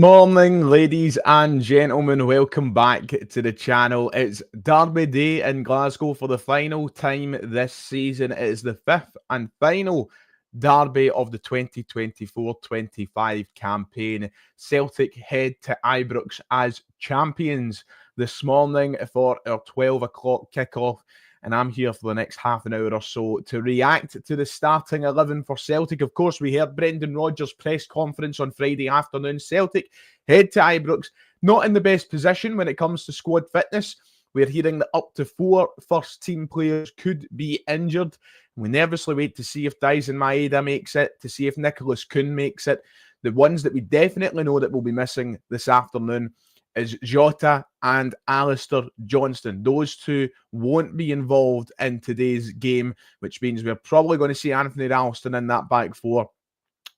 morning, ladies and gentlemen. Welcome back to the channel. It's Derby Day in Glasgow for the final time this season. It is the fifth and final derby of the 2024-25 campaign. Celtic head to Ibrox as champions this morning for our 12 o'clock kickoff. And I'm here for the next half an hour or so to react to the starting 11 for Celtic. Of course, we heard Brendan Rodgers' press conference on Friday afternoon. Celtic head to Ibrox, not in the best position when it comes to squad fitness. We're hearing that up to 4 first-team players could be injured. We nervously wait to see if Dyson Maeda makes it, to see if Nicholas Kuhn makes it. The ones that we definitely know that will be missing this afternoon is Jota and Alistair Johnston. Those two won't be involved in today's game, which means we're probably going to see Anthony Ralston in that back four,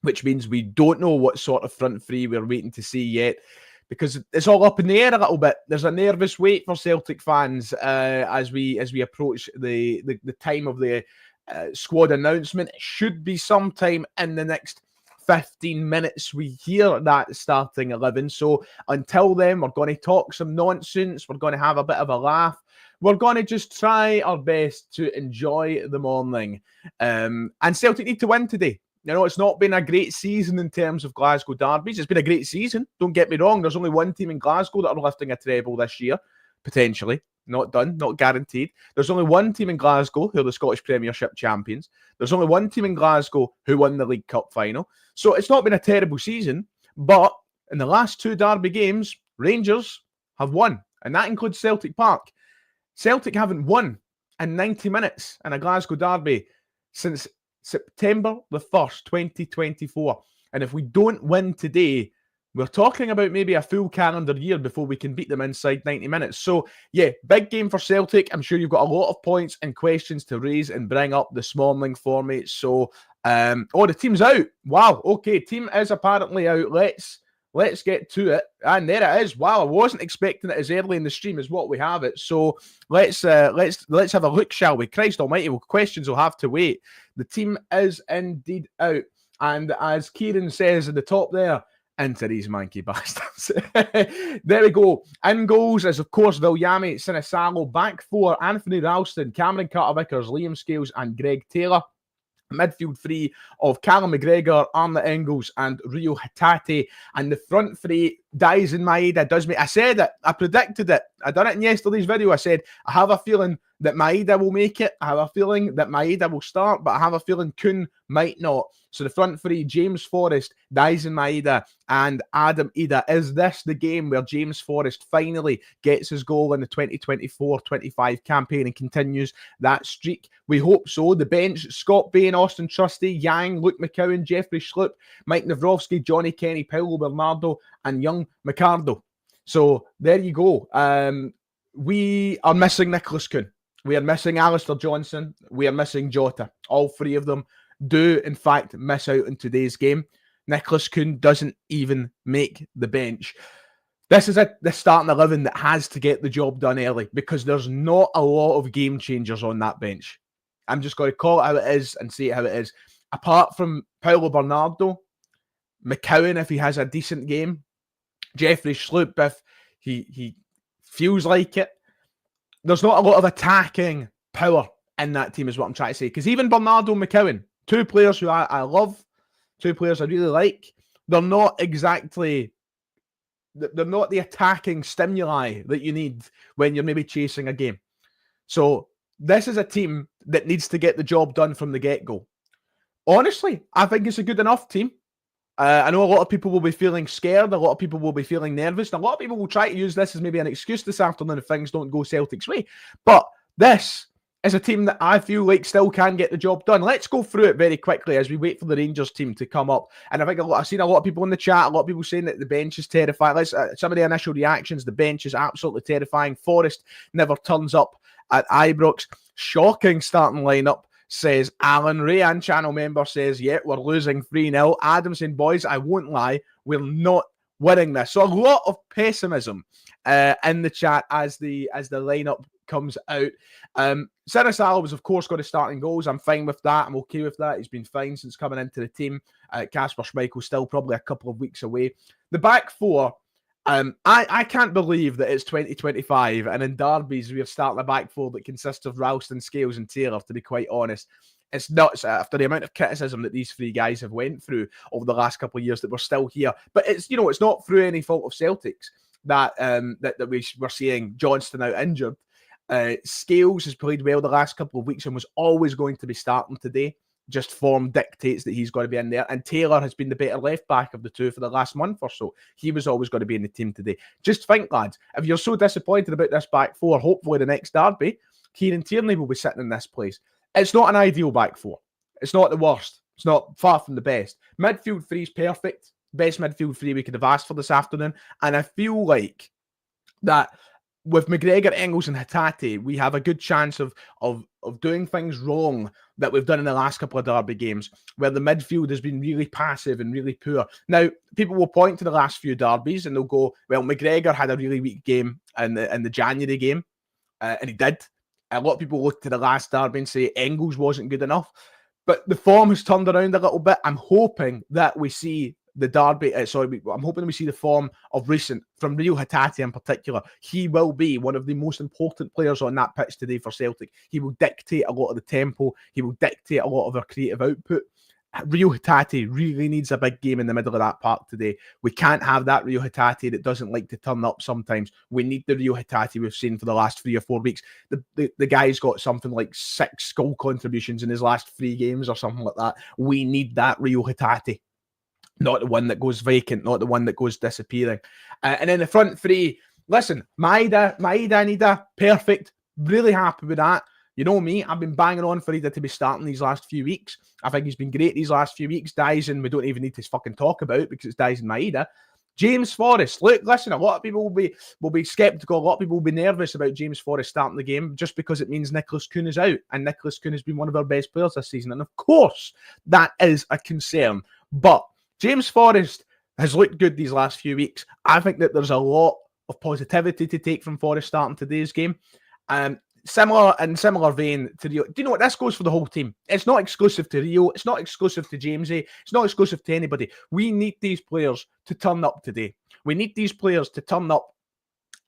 which means we don't know what sort of front three we're waiting to see yet, because it's all up in the air a little bit. There's a nervous wait for Celtic fans as we approach the time of the squad announcement. It should be sometime in the next 15 minutes we hear that starting 11. So until then, we're going to talk some nonsense. We're going to have a bit of a laugh. We're going to just try our best to enjoy the morning. And Celtic need to win today. You know, it's not been a great season in terms of Glasgow derbies. It's been a great season. Don't get me wrong. There's only one team in Glasgow that are lifting a treble this year, potentially. Not done, not guaranteed. There's only one team in Glasgow who are the Scottish Premiership champions. There's only one team in Glasgow who won the League Cup final. So it's not been a terrible season, but in the last 2 derby games, Rangers have won, and that includes Celtic Park. Celtic haven't won in 90 minutes in a Glasgow derby since September the 1st, 2024. And if we don't win today, we're talking about maybe a full calendar year before we can beat them inside 90 minutes. So, yeah, big game for Celtic. I'm sure you've got a lot of points and questions to raise and bring up this morning for me. So, the team's out. Wow, okay, team is apparently out. Let's get to it. And there it is. Wow, I wasn't expecting it as early in the stream as what we have it. So, let's have a look, shall we? Christ almighty, well, questions will have to wait. The team is indeed out. And as Kieran says at the top there, into these manky bastards. There we go. In goals is, of course, Viljami Sinisalo. Back four, Anthony Ralston, Cameron Carter-Vickers, Liam Scales, and Greg Taylor. Midfield three of Callum McGregor, Arne Engels, and Rio Hatate. And the front three, Dyson Maeda does me. I said it. I predicted it. I done it in yesterday's video. I said, I have a feeling that Maeda will make it. I have a feeling that Maeda will start, but I have a feeling Kuhn might not. So the front three, James Forrest, Dyson Maeda, and Adam Ida. Is this the game where James Forrest finally gets his goal in the 2024-25 campaign and continues that streak? We hope so. The bench, Scott Bain, Austin Trusty, Yang, Luke McCowan, Jeffrey Schlupp, Mike Nawrowski, Johnny Kenny, Paulo Bernardo, and young Micardo. So there you go. We are missing Nicholas Kuhn. We are missing Alistair Johnston. We are missing Jota. All three of them do, in fact, miss out in today's game. Nicholas Kuhn doesn't even make the bench. This is the starting 11 that has to get the job done early, because there's not a lot of game changers on that bench. I'm just going to call it how it is and say it how it is. Apart from Paulo Bernardo, McCowan, if he has a decent game, Jeffrey Schlupp, if he feels like it, there's not a lot of attacking power in that team, is what I'm trying to say. Because even Bernardo and McCowan, two players who I love, two players I really like, they're not the attacking stimuli that you need when you're maybe chasing a game. So this is a team that needs to get the job done from the get-go. Honestly, I think it's a good enough team. I know a lot of people will be feeling scared. A lot of people will be feeling nervous. And a lot of people will try to use this as maybe an excuse this afternoon if things don't go Celtic's way. But this is a team that I feel like still can get the job done. Let's go through it very quickly as we wait for the Rangers team to come up. And I think I've seen a lot of people in the chat, a lot of people saying that the bench is terrifying. Some of the initial reactions, the bench is absolutely terrifying. Forrest never turns up at Ibrox. Shocking starting lineup, says Alan. Rayan, channel member, says, yeah, we're losing 3-0. Adam saying, boys, I won't lie, we're not winning this. So a lot of pessimism in the chat as the lineup comes out. Sinisterra was, of course, going to start in goals. I'm fine with that. I'm okay with that. He's been fine since coming into the team. Kasper Schmeichel's still probably a couple of weeks away. The back four, I can't believe that it's 2025 and in derbies we're starting a back four that consists of Ralston, Scales and Taylor, to be quite honest. It's nuts after the amount of criticism that these three guys have went through over the last couple of years that we're still here. But it's, you know, it's not through any fault of Celtic's that we're seeing Johnston out injured. Scales has played well the last couple of weeks and was always going to be starting today. Just form dictates that he's got to be in there. And Taylor has been the better left back of the two for the last month or so. He was always going to be in the team today. Just think, lads, if you're so disappointed about this back four, hopefully the next derby, Kieran Tierney will be sitting in this place. It's not an ideal back four. It's not the worst. It's not far from the best. Midfield three is perfect. Best midfield three we could have asked for this afternoon. And I feel like that with McGregor, Engels and Hatate, we have a good chance of doing things wrong that we've done in the last couple of derby games, where the midfield has been really passive and really poor. Now, people will point to the last few derbies and they'll go, well, McGregor had a really weak game in the January game, and he did. A lot of people look to the last derby and say Engels wasn't good enough. But the form has turned around a little bit. I'm hoping that we see the derby, I'm hoping we see the form of recent from Rio Hatate in particular. He will be one of the most important players on that pitch today for Celtic. He will dictate a lot of the tempo. He will dictate a lot of our creative output. Rio Hatate really needs a big game in the middle of that park today. We can't have that Rio Hatate that doesn't like to turn up sometimes. We need the Rio Hatate we've seen for the last 3 or 4 weeks. The guy's got something like 6 goal contributions in his last 3 games or something like that. We need that Rio Hatate. Not the one that goes vacant, not the one that goes disappearing. And then the front three, listen, Maeda, Nida, perfect. Really happy with that. You know me, I've been banging on for Ida to be starting these last few weeks. I think he's been great these last few weeks. Dyson, we don't even need to fucking talk about because it's Dyson Maeda. James Forrest, look, listen, a lot of people will be sceptical. A lot of people will be nervous about James Forrest starting the game just because it means Nicholas Kuhn is out. And Nicholas Kuhn has been one of our best players this season. And of course, that is a concern. But James Forrest has looked good these last few weeks. I think that there's a lot of positivity to take from Forrest starting today's game. Similar vein to Rio. Do you know what? This goes for the whole team. It's not exclusive to Rio. It's not exclusive to Jamesy. It's not exclusive to anybody. We need these players to turn up today. We need these players to turn up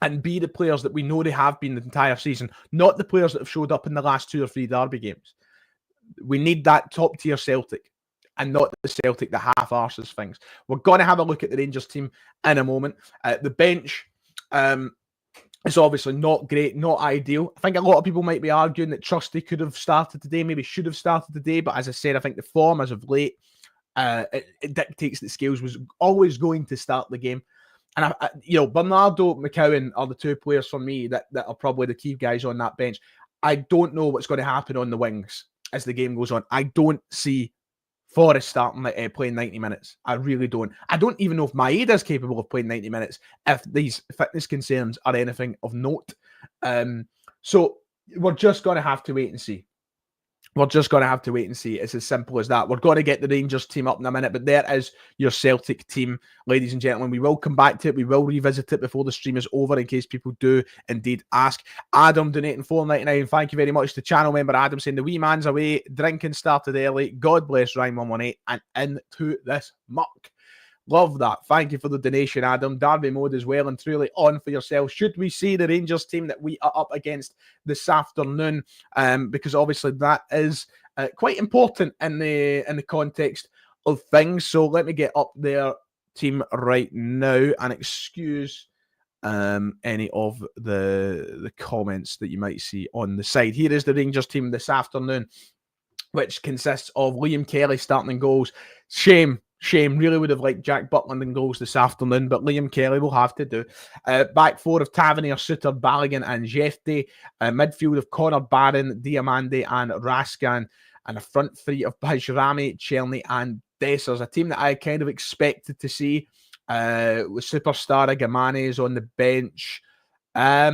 and be the players that we know they have been the entire season, not the players that have showed up in the last 2 or 3 derby games. We need that top-tier Celtic and not the Celtic that half-arses things. We're going to have a look at the Rangers team in a moment. The bench... it's obviously not great, not ideal. I think a lot of people might be arguing that Trusty could have started today, maybe should have started today. But as I said, I think the form as of late, it dictates that Scales was always going to start the game. And, Bernardo, McCowan are the 2 players for me that are probably the key guys on that bench. I don't know what's going to happen on the wings as the game goes on. I don't see Forrest starting playing 90 minutes. I really don't. I don't even know if Maeda's capable of playing 90 minutes if these fitness concerns are anything of note. So we're just going to have to wait and see. It's as simple as that. We're going to get the Rangers team up in a minute, but there is your Celtic team, ladies and gentlemen. We will come back to it. We will revisit it before the stream is over in case people do indeed ask. Adam donating $4.99. Thank you very much to channel member Adam saying the wee man's away. Drinking started early. God bless Ryan 118 and into this muck. Love that. Thank you for the donation, Adam. Derby mode is well and truly on for yourself. Should we see the Rangers team that we are up against this afternoon? Because obviously that is quite important in the context of things. So let me get up their team right now and excuse any of the comments that you might see on the side. Here is the Rangers team this afternoon, which consists of Liam Kelly starting in goals. Shame. Really would have liked Jack Butland in goals this afternoon, but Liam Kelly will have to do. Back 4 of Tavernier, Suter, Balogun and Jefte. Midfield of Connor, Barron, Diamande and Raskan. And a front 3 of Bajrami, Chelney and Dessers. A team that I kind of expected to see with superstar Gamanes on the bench. I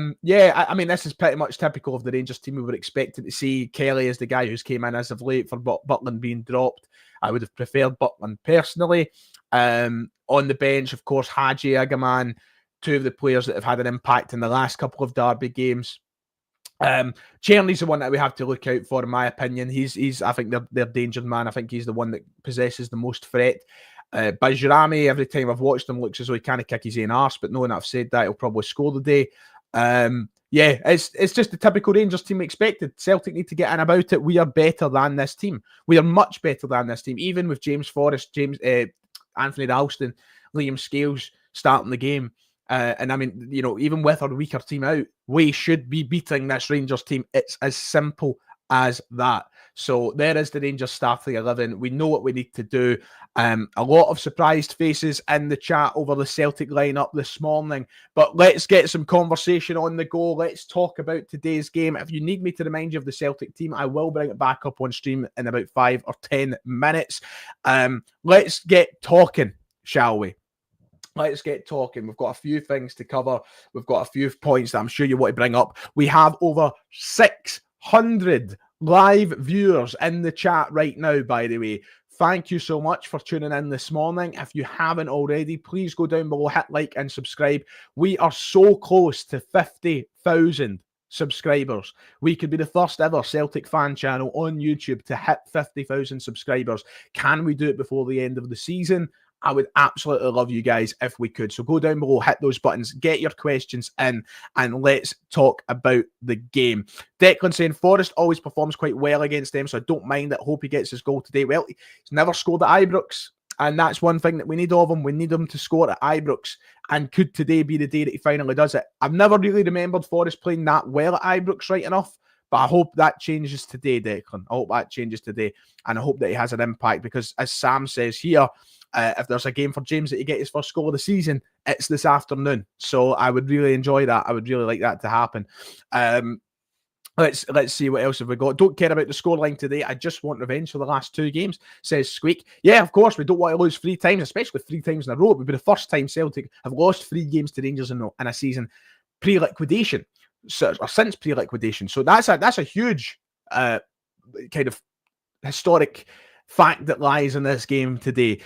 mean, this is pretty much typical of the Rangers team we were expecting to see. Kelly is the guy who's came in as of late for Butland being dropped. I would have preferred Butland personally. On the bench, of course, Haji Agaman, two of the players that have had an impact in the last couple of derby games. Cherny's the one that we have to look out for, in my opinion. He's I think their danger man. I think he's the one that possesses the most threat. Bajrami, every time I've watched him, looks as though he can't kick his own arse, but knowing that I've said that, he'll probably score the day. Yeah, it's just the typical Rangers team expected. Celtic need to get in about it. We are better than this team. We are much better than this team, even with James Forrest, Anthony Ralston, Liam Scales starting the game. And I mean, you know, even with our weaker team out, we should be beating this Rangers team. It's as simple as that. So there is the Rangers starting 11. We know what we need to do. A lot of surprised faces in the chat over the Celtic lineup this morning. But let's get some conversation on the go. Let's talk about today's game. If you need me to remind you of the Celtic team, I will bring it back up on stream in about 5 or 10 minutes. Let's get talking, shall we? Let's get talking. We've got a few things to cover. We've got a few points that I'm sure you want to bring up. We have over 600 live viewers in the chat right now, by the way. Thank you so much for tuning in this morning. If you haven't already, please go down below, hit like and subscribe. We are so close to 50,000 subscribers. We could be the first ever Celtic fan channel on YouTube to hit 50,000 subscribers. Can we do it before the end of the season? I would absolutely love you guys if we could. So go down below, hit those buttons, get your questions in, and let's talk about the game. Declan saying Forrest always performs quite well against them, so I don't mind it. Hope he gets his goal today. Well, he's never scored at Ibrox, and that's one thing that we need of him. We need him to score at Ibrox, and could today be the day that he finally does it? I've never really remembered Forrest playing that well at Ibrox right enough, but I hope that changes today, Declan. I hope that changes today, and I hope that he has an impact, because as Sam says here, if there's a game for James that he gets his first goal of the season, it's this afternoon. So I would really enjoy that. I would really like that to happen. Let's see what else have we got. Don't care about the scoreline today. I just want revenge for the last 2 games, says Squeak. Yeah, of course, we don't want to lose 3 times, especially 3 times in a row. It would be the first time Celtic have lost 3 games to Rangers in a season pre-liquidation, or since pre-liquidation. So that's a huge kind of historic fact that lies in this game today.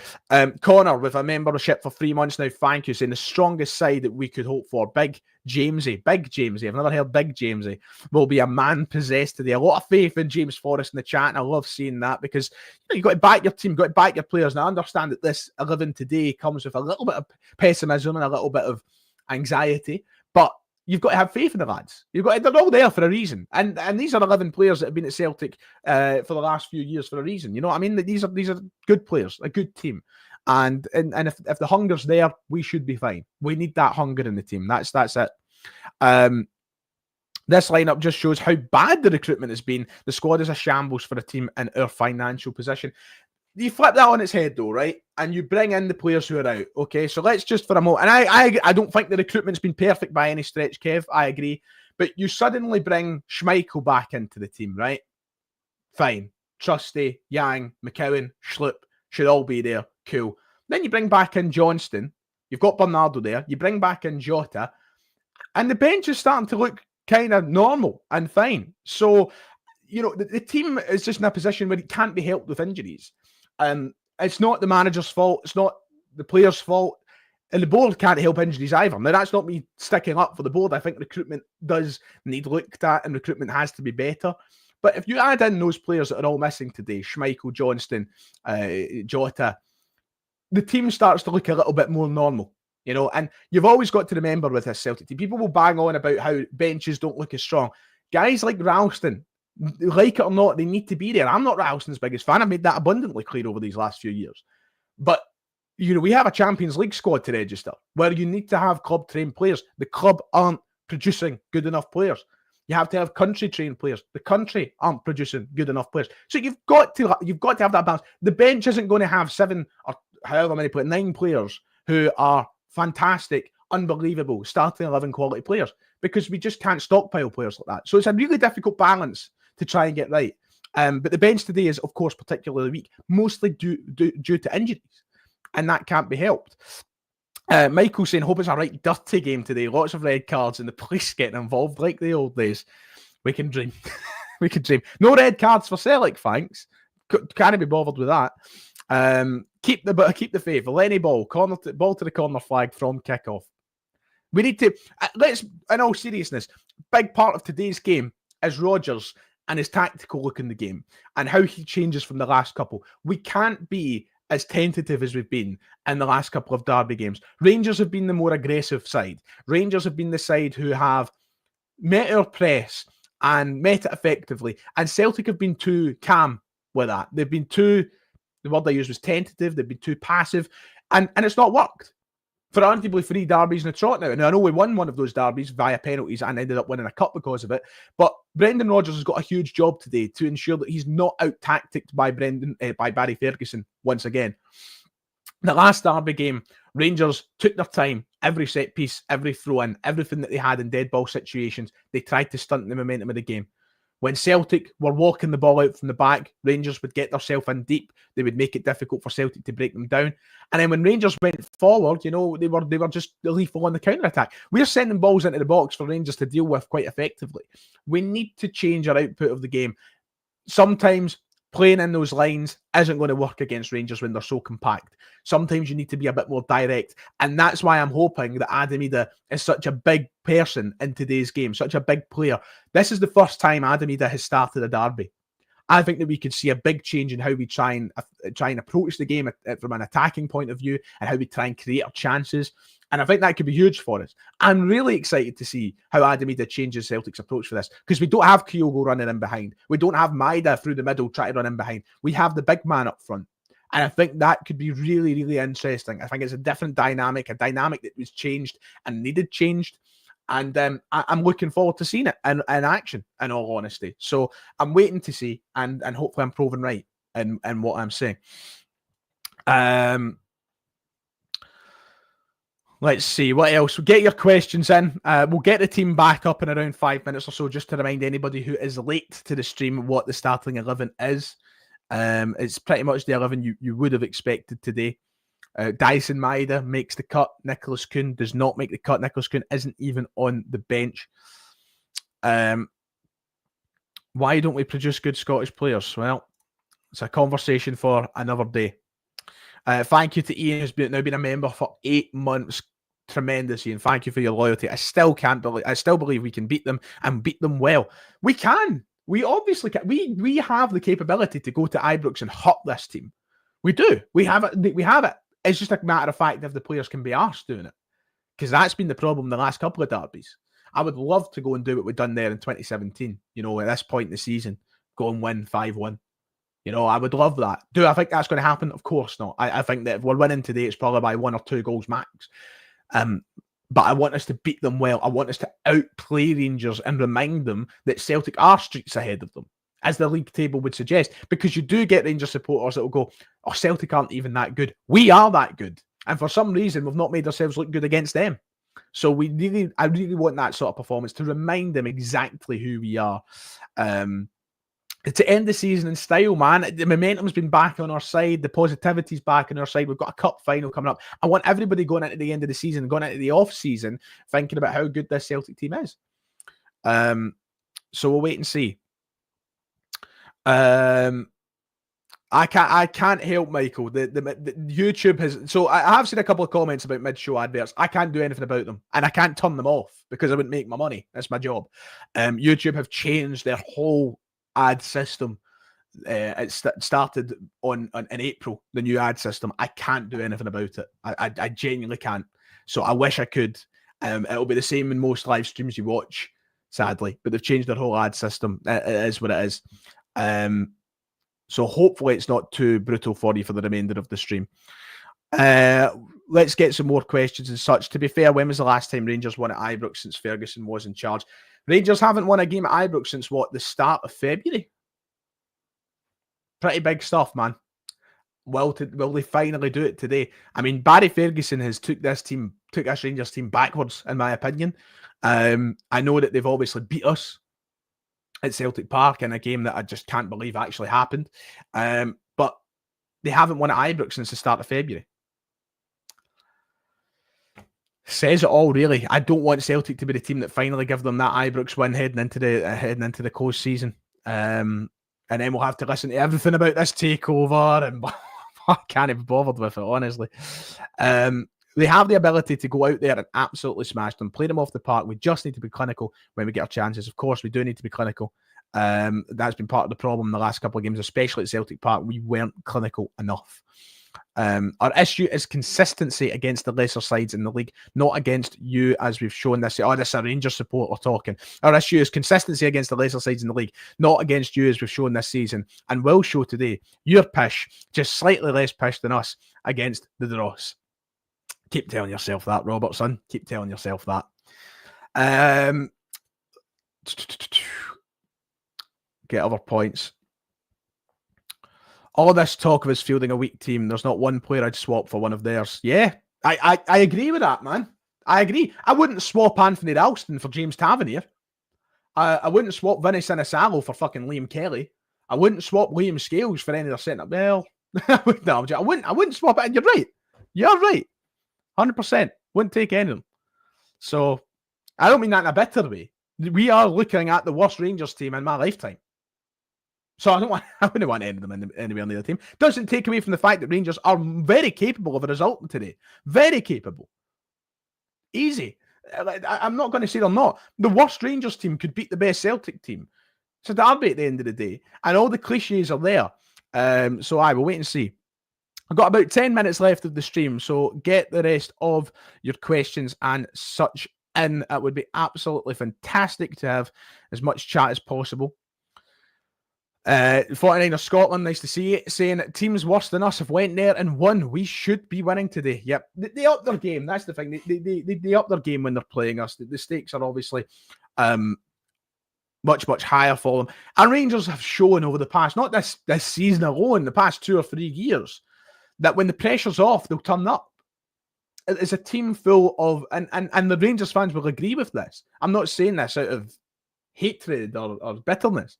Connor, with a membership for 3 months now, thank you, saying the strongest side that we could hope for. Big Jamesy. I've never heard Big Jamesy. Will be a man possessed today. A lot of faith in James Forrest in the chat, and I love seeing that, because you've got to back your team, you've got to back your players. And I understand that this 11 today comes with a little bit of pessimism and a little bit of anxiety, but you've got to have faith in the lads. They're all there for a reason. And these are 11 players that have been at Celtic for the last few years for a reason. You know what I mean? These are good players, a good team. And if the hunger's there, we should be fine. We need that hunger in the team. That's it. This lineup just shows how bad the recruitment has been. The squad is a shambles for a team in our financial position. You flip that on its head, though, right? And you bring in the players who are out. Okay, so let's just for a moment. And I don't think the recruitment's been perfect by any stretch, Kev. I agree. But you suddenly bring Schmeichel back into the team, right? Fine. Trusty, Yang, McCowan, Schlupp should all be there. Cool. Then you bring back in Johnston. You've got Bernardo there. You bring back in Jota. And the bench is starting to look kind of normal and fine. So, you know, the team is just in a position where it can't be helped with injuries. It's not the manager's fault. It's not the player's fault. And the board can't help injuries either. Now, that's not me sticking up for the board. I think recruitment does need looked at, and recruitment has to be better. But if you add in those players that are all missing today, Schmeichel, Johnston, Jota, the team starts to look a little bit more normal, you know. And you've always got to remember with this Celtic team, people will bang on about how benches don't look as strong. Guys like Ralston, like it or not, they need to be there. I'm not Ralston's biggest fan. I've made that abundantly clear over these last few years. But, you know, we have a Champions League squad to register where you need to have club-trained players. The club aren't producing good enough players. You have to have country-trained players. The country aren't producing good enough players. So you've got to have that balance. The bench isn't going to have 7 or however many players, 9 players who are fantastic, unbelievable, starting 11 quality players, because we just can't stockpile players like that. So it's a really difficult balance to try and get right. But the bench today is, of course, particularly weak, mostly due to injuries, and that can't be helped. Michael saying, hope it's a right dirty game today. Lots of red cards and the police getting involved like the old days. We can dream. We can dream. No red cards for Celtic, thanks. Can't be bothered with that. Keep the faith. Lenny ball to the corner flag from kickoff. We need to, in all seriousness, big part of today's game is Rodgers and his tactical look in the game and how he changes from the last couple. We can't be as tentative as we've been in the last couple of derby games. Rangers have been the more aggressive side. Rangers have been the side who have met our press and met it effectively. And Celtic have been too calm with that. They've been too, the word I used was tentative. They've been too passive. And it's not worked. For arguably 3 derbies in a trot now. And I know we won one of those derbies via penalties and ended up winning a cup because of it. But Brendan Rodgers has got a huge job today to ensure that he's not out-tacticked by Barry Ferguson once again. The last derby game, Rangers took their time. Every set piece, every throw-in, everything that they had in dead ball situations, they tried to stunt the momentum of the game. When Celtic were walking the ball out from the back, Rangers would get themselves in deep. They would make it difficult for Celtic to break them down. And then when Rangers went forward, they were just lethal on the counter-attack. We're sending balls into the box for Rangers to deal with quite effectively. We need to change our output of the game. Sometimes playing in those lines isn't going to work against Rangers when they're so compact. Sometimes you need to be a bit more direct. And that's why I'm hoping that Adam Idah is such a big person in today's game, such a big player. This is the first time Adam Idah has started a derby. I think that we could see a big change in how we try and approach the game from an attacking point of view and how we try and create our chances. And I think that could be huge for us. I'm really excited to see how Adam Idah changes Celtic's approach for this, because we don't have Kyogo running in behind. We don't have Maeda through the middle trying to run in behind. We have the big man up front. And I think that could be really, really interesting. I think it's a different dynamic, a dynamic that was changed and needed changed. And I'm looking forward to seeing it in action, in all honesty. So I'm waiting to see, and hopefully I'm proven right in what I'm saying. Let's see, what else? Get your questions in. We'll get the team back up in around 5 minutes or so, just to remind anybody who is late to the stream what the starting 11 is. It's pretty much the 11 you would have expected today. Dyson Maeda makes the cut. Nicholas Kuhn does not make the cut. Nicholas Kuhn isn't even on the bench. Why don't we produce good Scottish players? Well, it's a conversation for another day. Thank you to Ian, who's now been a member for 8 months. Tremendous, Ian. Thank you for your loyalty. I still believe we can beat them and beat them well. We can. We obviously can. We have the capability to go to Ibrox and hurt this team. We do. We have it. We have it. It's just a matter of fact if the players can be arsed doing it. Because that's been the problem the last couple of derbies. I would love to go and do what we've done there in 2017. At this point in the season, go and win 5-1. I would love that. Do I think that's going to happen? Of course not. I think that if we're winning today, it's probably by 1 or 2 goals max. But I want us to beat them well. I want us to outplay Rangers and remind them that Celtic are streets ahead of them, as the league table would suggest. Because you do get Rangers supporters that will go, oh, Celtic aren't even that good. We are that good. And for some reason, we've not made ourselves look good against them. So I really want that sort of performance to remind them exactly who we are. To end the season in style, man. The momentum's been back on our side. The positivity's back on our side. We've got a cup final coming up. I want everybody going into the end of the season, going into the off-season, thinking about how good this Celtic team is. So we'll wait and see. I can't help, Michael. The YouTube has... So I have seen a couple of comments about mid-show adverts. I can't do anything about them. And I can't turn them off because I wouldn't make my money. That's my job. YouTube have changed their whole ad system. It started in April, the new ad system. I can't do anything about it. I genuinely can't. So I wish I could. It'll be the same in most live streams you watch, sadly. But they've changed their whole ad system. It is what it is. So hopefully it's not too brutal for you for the remainder of the stream. Let's get some more questions and such. To be fair, when was the last time Rangers won at Ibrox since Ferguson was in charge? Rangers haven't won a game at Ibrox since what? The start of February? Pretty big stuff, man. Will they finally do it today? I mean, Barry Ferguson has took this Rangers team backwards, in my opinion. I know that they've obviously beat us at Celtic Park in a game that I just can't believe actually happened. But they haven't won at Ibrox since the start of February. Says it all, really. I don't want Celtic to be the team that finally give them that Ibrox win heading into the close season. And then we'll have to listen to everything about this takeover, and I can't be bothered with it, honestly. they have the ability to go out there and absolutely smash them, play them off the park. We just need to be clinical when we get our chances. Of course, we do need to be clinical. That's been part of the problem in the last couple of games, especially at Celtic Park. We weren't clinical enough. Our issue is consistency against the lesser sides in the league, not against you, as we've shown this. Oh, this is a Rangers supporter talking. Our issue is consistency against the lesser sides in the league, not against you, as we've shown this season, and will show today. You're pish, just slightly less pish than us against the Dross. Keep telling yourself that, Robertson. Keep telling yourself that. Get other points. All this talk of us fielding a weak team, there's not one player I'd swap for one of theirs. Yeah, I agree with that, man. I agree. I wouldn't swap Anthony Ralston for James Tavernier. I wouldn't swap Vinny Sinisalo for fucking Liam Kelly. I wouldn't swap Liam Scales for any of their centre. Well, I wouldn't swap it. And you're right. You're right. 100%. Wouldn't take any of them. So, I don't mean that in a bitter way. We are looking at the worst Rangers team in my lifetime. So I wouldn't want any of them anywhere near the team. Doesn't take away from the fact that Rangers are very capable of a result today. Very capable. Easy. I'm not going to say they're not. The worst Rangers team could beat the best Celtic team. It's a derby at the end of the day. And all the cliches are there. So I will wait and see. I've got about 10 minutes left of the stream, so get the rest of your questions and such in. It would be absolutely fantastic to have as much chat as possible. 49ers Scotland, nice to see it, saying teams worse than us have went there and won. We should be winning today. Yep, they up their game. That's the thing. They up their game when they're playing us. The stakes are obviously much higher for them. And Rangers have shown over the past, not this season alone, the past 2 or 3 years, that when the pressure's off, they'll turn up. It's a team full of, and the Rangers fans will agree with this. I'm not saying this out of hatred or bitterness.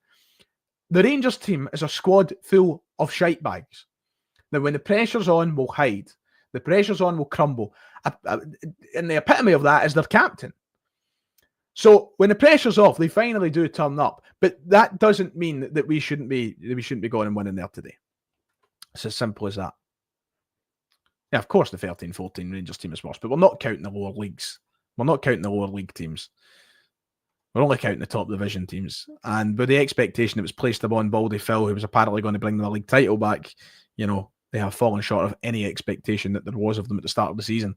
The Rangers team is a squad full of shite bags. Now, when the pressure's on, we'll hide. The pressure's on, we'll crumble. And the epitome of that is their captain. So when the pressure's off, they finally do turn up. But that doesn't mean that we shouldn't be going and winning there today. It's as simple as that. Yeah, of course the 13-14 Rangers team is worse, but we're not counting the lower leagues. We're not counting the lower league teams. We're only counting the top division teams. And with the expectation that was placed upon Baldy Phil, who was apparently going to bring the league title back, you know, they have fallen short of any expectation that there was of them at the start of the season.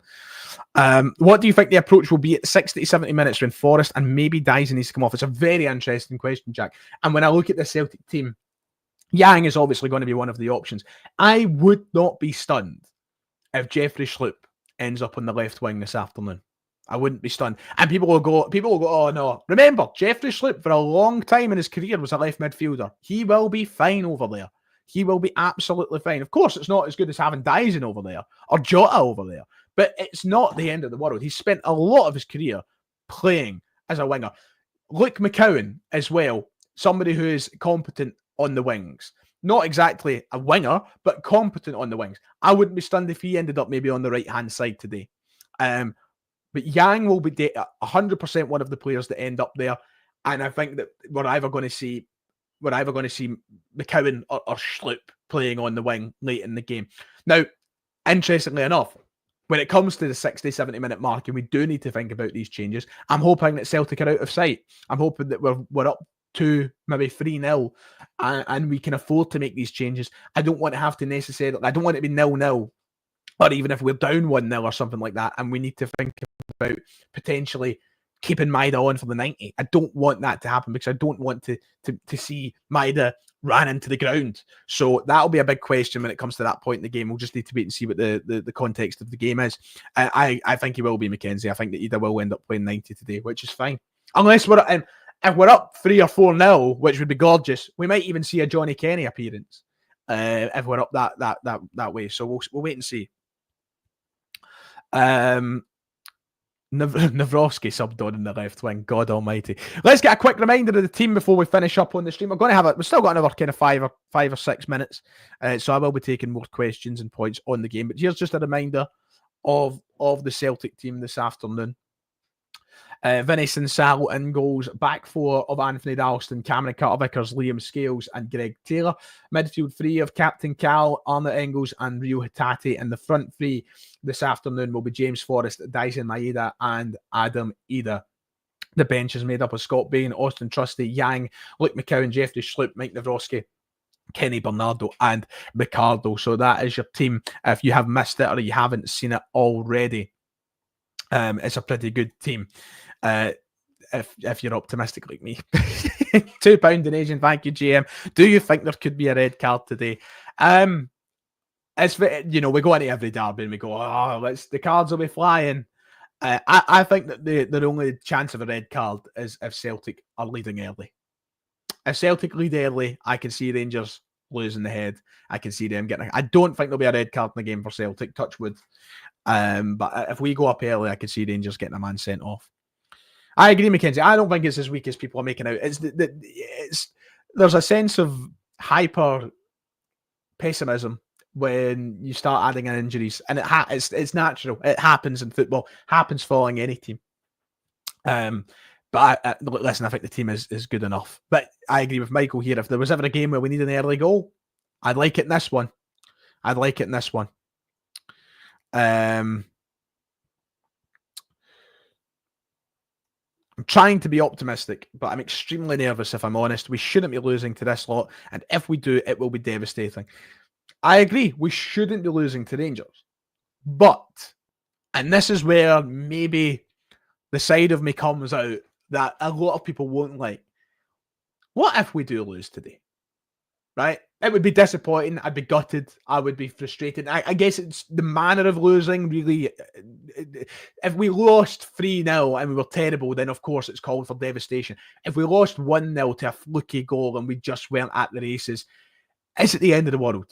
What do you think the approach will be at 60 to 70 minutes when Forrest and maybe Dyson needs to come off? It's a very interesting question, Jack. And when I look at the Celtic team, Yang is obviously going to be one of the options. I would not be stunned if Jeffrey Schlupp ends up on the left wing this afternoon. I wouldn't be stunned. And people will go, oh no. Remember, Jeffrey Schlupp for a long time in his career was a left midfielder. He will be fine over there. He will be absolutely fine. Of course, it's not as good as having Dyson over there or Jota over there, but it's not the end of the world. He's spent a lot of his career playing as a winger. Luke McCowan as well, somebody who is competent on the wings. Not exactly a winger, but competent on the wings. I wouldn't be stunned if he ended up maybe on the right-hand side today. But Yang will be 100% one of the players that end up there. And I think that we're either going to see McCowan or Schlupp playing on the wing late in the game. Now, interestingly enough, when it comes to the 60, 70-minute mark, and we do need to think about these changes, I'm hoping that Celtic are out of sight. I'm hoping that we're up 2, maybe 3-0, and we can afford to make these changes. I don't want to have to necessarily, I don't want it to be 0-0, or even if we're down 1-0 or something like that, and we need to think about potentially keeping Maida on for the 90. I don't want that to happen because I don't want to see Maida ran into the ground. So that'll be a big question when it comes to that point in the game. We'll just need to wait and see what the context of the game is. I think he will be McKenzie. I think that Ida will end up playing 90 today, which is fine. Unless if we're up 3 or 4-0, which would be gorgeous, we might even see a Johnny Kenny appearance if we're up that way. So we'll wait and see. Navrosky subbed on in the left wing. God almighty. Let's get a quick reminder of the team before we finish up on the stream. We've still got another kind of 5 or 6 minutes. So I will be taking more questions and points on the game. But here's just a reminder of the Celtic team this afternoon. Vinny Sal in goals. Back four of Anthony Ralston, Cameron Carter-Vickers, Liam Scales, and Greg Taylor. Midfield three of Captain Cal, Arnold Engels, and Rio Hatate. And the front three this afternoon will be James Forrest, Dyson Maeda, and Adam Ida. The bench is made up of Scott Bain, Austin Trusty, Yang, Luke McCowan, Jeffrey Schlupp, Mike Nawrocki, Kenny Bernardo, and Ricardo. So that is your team. If you have missed it or you haven't seen it already, it's a pretty good team. If you're optimistic like me. £2 donation, thank you, GM. Do you think there could be a red card today? It's, we go into every derby and we go, the cards will be flying. I think that the only chance of a red card is if Celtic are leading early. If Celtic lead early, I can see Rangers losing the head. I can see them getting. I don't think there'll be a red card in the game for Celtic. Touch wood. But if we go up early, I can see Rangers getting a man sent off. I agree, Mackenzie. I don't think it's as weak as people are making out. There's a sense of hyper pessimism when you start adding in injuries, and it's natural. It happens in football. Happens following any team. But listen, I think the team is good enough. But I agree with Michael here. If there was ever a game where we need an early goal, I'd like it in this one. I'm trying to be optimistic, but I'm extremely nervous, if I'm honest. We shouldn't be losing to this lot, and if we do, it will be devastating. I agree, we shouldn't be losing to Rangers. But, and this is where maybe the side of me comes out that a lot of people won't like. What if we do lose today? Right? It would be disappointing. I'd be gutted. I would be frustrated. I guess it's the manner of losing, really. If we lost 3-0 and we were terrible, then of course it's called for devastation. If we lost 1-0 to a fluky goal and we just weren't at the races, it's at the end of the world.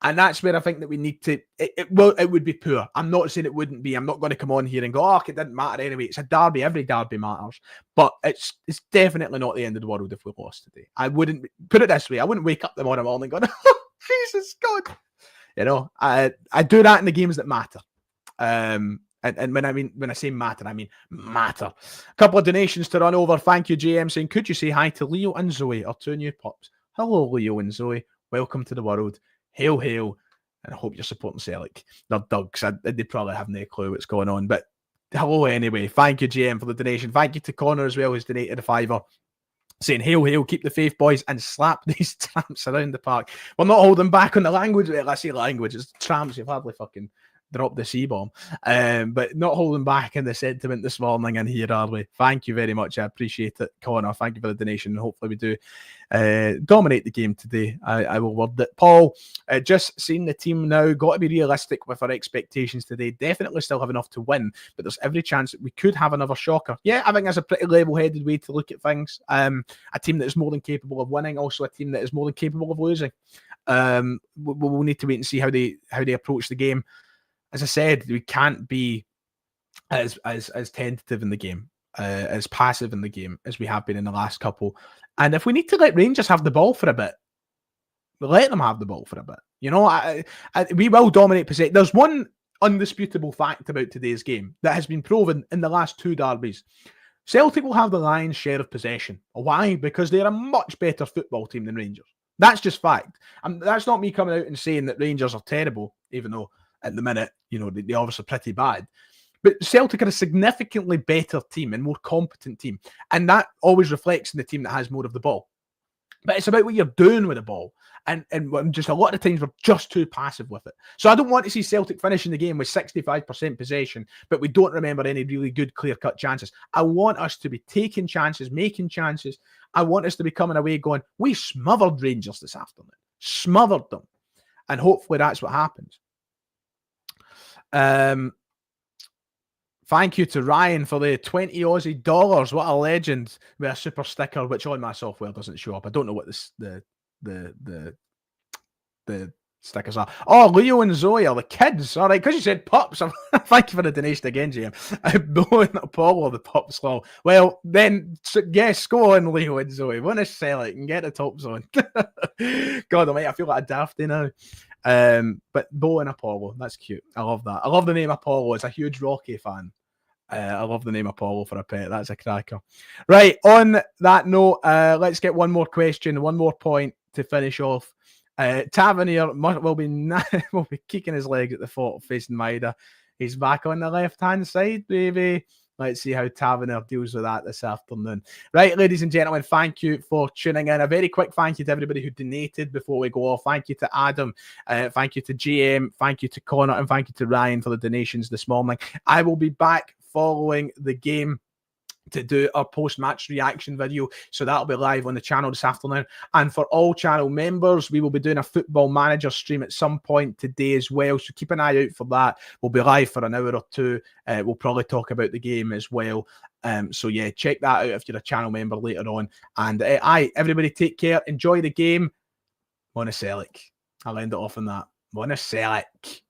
And that's where I think that we need to... It would be poor. I'm not saying it wouldn't be. I'm not going to come on here and go, it didn't matter anyway. It's a derby. Every derby matters. But it's definitely not the end of the world if we lost today. I wouldn't... Put it this way. I wouldn't wake up tomorrow morning going, Jesus, God. I do that in the games that matter. And when I say matter, I mean matter. A couple of donations to run over. Thank you, JM, saying, could you say hi to Leo and Zoe, our two new pups? Hello, Leo and Zoe. Welcome to the world. Hail, hail, and I hope you're supporting Celtic. They're dogs. They probably have no clue what's going on, but hello anyway. Thank you, GM, for the donation. Thank you to Connor as well, who's donated a £5, saying, hail, hail, keep the faith, boys, and slap these tramps around the park. We're not holding back on the language. Well, I say language. It's tramps. You've hardly fucking dropped the C-bomb. But not holding back in the sentiment this morning, and here are we. Thank you very much. I appreciate it, Connor. Thank you for the donation, and hopefully we do dominate the game today. I will word it. Paul, just seeing the team now, got to be realistic with our expectations today. Definitely still have enough to win, but there's every chance that we could have another shocker. Yeah, I think that's a pretty level-headed way to look at things. A team that is more than capable of winning, also a team that is more than capable of losing. We'll need to wait and see how they approach the game. As I said, we can't be as tentative in the game, as passive in the game as we have been in the last couple. And if we need to let Rangers have the ball for a bit, let them have the ball for a bit. We will dominate possession. There's one undisputable fact about today's game that has been proven in the last two derbies. Celtic will have the lion's share of possession. Why? Because they're a much better football team than Rangers. That's just fact. And that's not me coming out and saying that Rangers are terrible, even though at the minute, they're obviously pretty bad. But Celtic are a significantly better team and more competent team. And that always reflects in the team that has more of the ball. But it's about what you're doing with the ball. And just a lot of times we're just too passive with it. So I don't want to see Celtic finishing the game with 65% possession, but we don't remember any really good clear-cut chances. I want us to be taking chances, making chances. I want us to be coming away going, we smothered Rangers this afternoon. Smothered them. And hopefully that's what happens. Thank you to Ryan for the 20 Aussie dollars. What a legend, with a super sticker, which on my software doesn't show up. I don't know what the stickers are. Oh, Leo and Zoe are the kids. All right, because you said pups. Thank you for the donation again, Jim. Bo and Apollo, the pups. Well, then, yes, go on, Leo and Zoe. Want to sell it and get the tops on. God almighty, I feel like a dafty now. But Bo and Apollo, that's cute. I love that. I love the name Apollo. It's a huge Rocky fan. I love the name Apollo for a pet. That's a cracker. Right, on that note, let's get one more question, one more point to finish off. Tavernier will be kicking his leg at the thought of facing Maida. He's back on the left-hand side, baby. Let's see how Tavernier deals with that this afternoon. Right, ladies and gentlemen, thank you for tuning in. A very quick thank you to everybody who donated before we go off. Thank you to Adam. Thank you to GM. Thank you to Connor. And thank you to Ryan for the donations this morning. I will be back following the game to do our post-match reaction video. So that'll be live on the channel this afternoon. And for all channel members, we will be doing a Football Manager stream at some point today as well. So keep an eye out for that. We'll be live for an hour or two. We'll probably talk about the game as well. So yeah, check that out if you're a channel member later on. And everybody take care. Enjoy the game. Celtic. I'll end it off on that. Celtic.